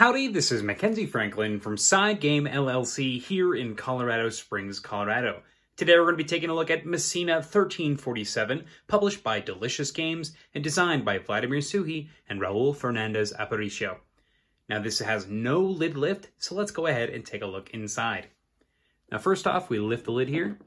Howdy, this is Mackenzie Franklin from SideGame LLC here in Colorado Springs, Colorado. Today we're going to be taking a look at Messina 1347, published by Delicious Games and designed by Vladimir Suhi and Raul Fernandez Aparicio. Now this has no lid lift, so let's go ahead and take a look inside. Now first off, we lift the lid here.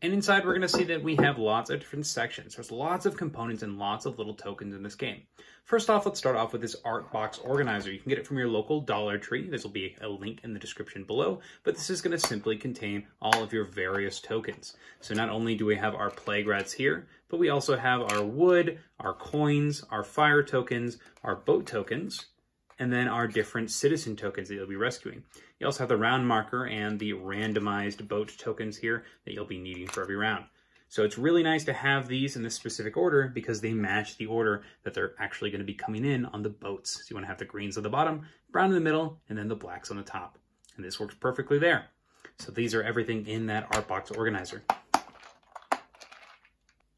And inside, we're going to see that we have lots of different sections. There's lots of components and lots of little tokens in this game. First off, let's start off with this art box organizer. You can get it from your local Dollar Tree. This will be a link in the description below, but this is going to simply contain all of your various tokens. So not only do we have our plague rats here, but we also have our wood, our coins, our fire tokens, our boat tokens, and then our different citizen tokens that you'll be rescuing. You also have the round marker and the randomized boat tokens here that you'll be needing for every round. So it's really nice to have these in this specific order because they match the order that they're actually going to be coming in on the boats. So you want to have the greens at the bottom, brown in the middle, and then the blacks on the top. And this works perfectly there. So these are everything in that art box organizer.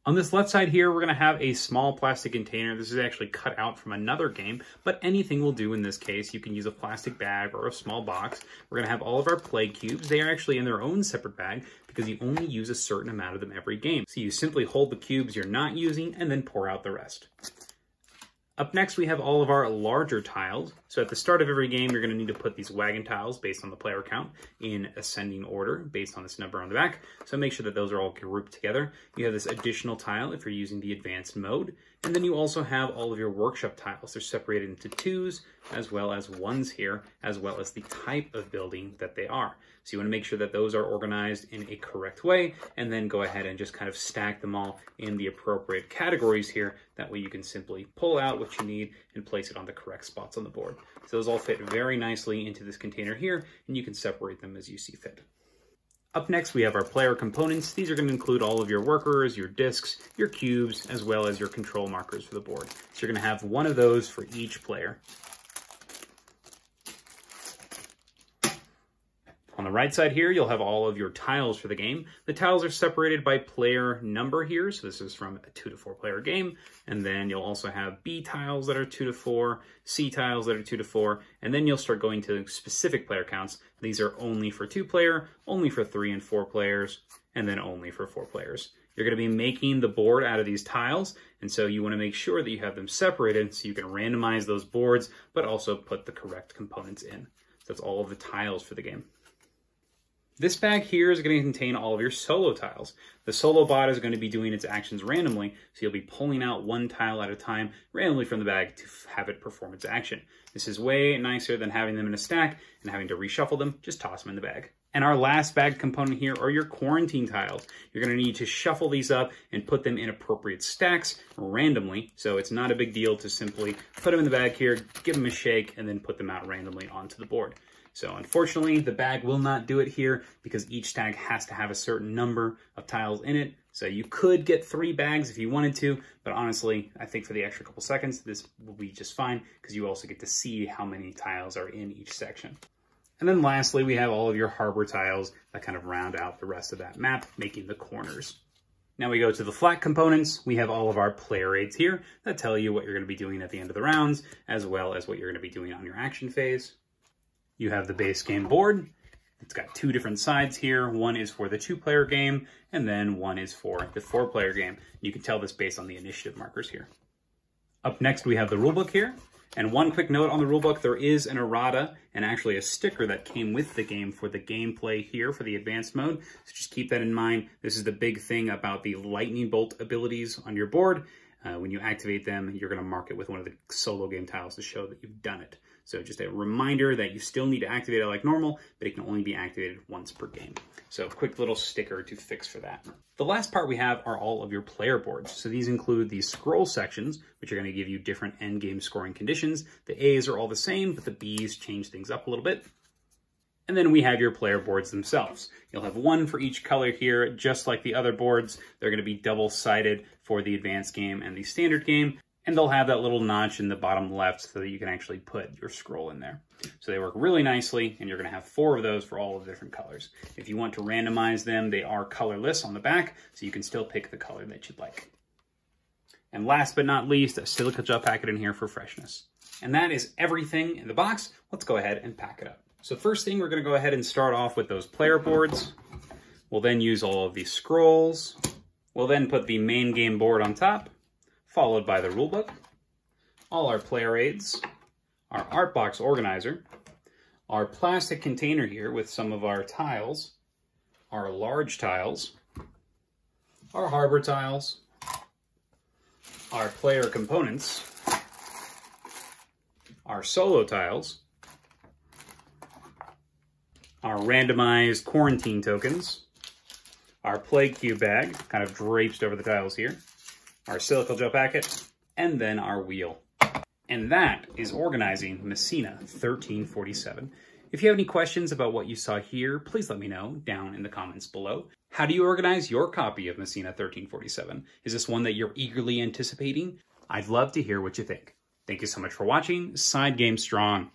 On this left side here, we're going to have a small plastic container. This is actually cut out from another game, but anything will do in this case. You can use a plastic bag or a small box. We're going to have all of our plague cubes. They are actually in their own separate bag because you only use a certain amount of them every game. So you simply hold the cubes you're not using and then pour out the rest. Up next, we have all of our larger tiles. So at the start of every game, you're going to need to put these wagon tiles based on the player count in ascending order based on this number on the back. So make sure that those are all grouped together. You have this additional tile if you're using the advanced mode. And then you also have all of your workshop tiles. They're separated into twos as well as ones here, as well as the type of building that they are. So you want to make sure that those are organized in a correct way, and then go ahead and just kind of stack them all in the appropriate categories here. That way you can simply pull out what you need and place it on the correct spots on the board. So those all fit very nicely into this container here, and you can separate them as you see fit. Up next, we have our player components. These are going to include all of your workers, your discs, your cubes, as well as your control markers for the board. So you're going to have one of those for each player. On the right side here, you'll have all of your tiles for the game. The tiles are separated by player number here. So this is from a 2 to 4 player game. And then you'll also have B tiles that are 2 to 4, C tiles that are 2 to 4. And then you'll start going to specific player counts. These are only for 2 player, only for 3 and 4 players, and then only for 4 players. You're going to be making the board out of these tiles. And so you want to make sure that you have them separated so you can randomize those boards, but also put the correct components in. So that's all of the tiles for the game. This bag here is going to contain all of your solo tiles. The solo bot is going to be doing its actions randomly, so you'll be pulling out one tile at a time randomly from the bag to have it perform its action. This is way nicer than having them in a stack and having to reshuffle them. Just toss them in the bag. And our last bag component here are your quarantine tiles. You're going to need to shuffle these up and put them in appropriate stacks randomly. So it's not a big deal to simply put them in the bag here, give them a shake, and then put them out randomly onto the board. So unfortunately, the bag will not do it here because each stack has to have a certain number of tiles in it. So you could get 3 bags if you wanted to, but honestly, I think for the extra couple seconds, this will be just fine because you also get to see how many tiles are in each section. And then lastly, we have all of your harbor tiles that kind of round out the rest of that map, making the corners. Now we go to the flat components. We have all of our player aids here that tell you what you're going to be doing at the end of the rounds, as well as what you're going to be doing on your action phase. You have the base game board. It's got 2 different sides here. One is for the 2-player game, and then one is for the 4-player game. You can tell this based on the initiative markers here. Up next, we have the rulebook here. And one quick note on the rulebook, there is an errata and actually a sticker that came with the game for the gameplay here for the advanced mode. So just keep that in mind. This is the big thing about the lightning bolt abilities on your board. When you activate them, you're going to mark it with one of the solo game tiles to show that you've done it. So just a reminder that you still need to activate it like normal, but it can only be activated once per game. So a quick little sticker to fix for that. The last part we have are all of your player boards. So these include these scroll sections, which are going to give you different end game scoring conditions. The A's are all the same, but the B's change things up a little bit. And then we have your player boards themselves. You'll have one for each color here, just like the other boards. They're going to be double-sided for the advanced game and the standard game. And they'll have that little notch in the bottom left so that you can actually put your scroll in there. So they work really nicely, and you're going to have 4 of those for all of the different colors. If you want to randomize them, they are colorless on the back, so you can still pick the color that you'd like. And last but not least, a silica gel packet in here for freshness. And that is everything in the box. Let's go ahead and pack it up. So first thing, we're going to go ahead and start off with those player boards. We'll then use all of these scrolls. We'll then put the main game board on top, followed by the rulebook, all our player aids, our art box organizer, our plastic container here with some of our tiles, our large tiles, our harbor tiles, our player components, our solo tiles, our randomized quarantine tokens, our play cube bag, kind of draped over the tiles here, our silica gel packet, and then our wheel. And that is organizing Messina 1347. If you have any questions about what you saw here, please let me know down in the comments below. How do you organize your copy of Messina 1347? Is this one that you're eagerly anticipating? I'd love to hear what you think. Thank you so much for watching. SideGame Strong.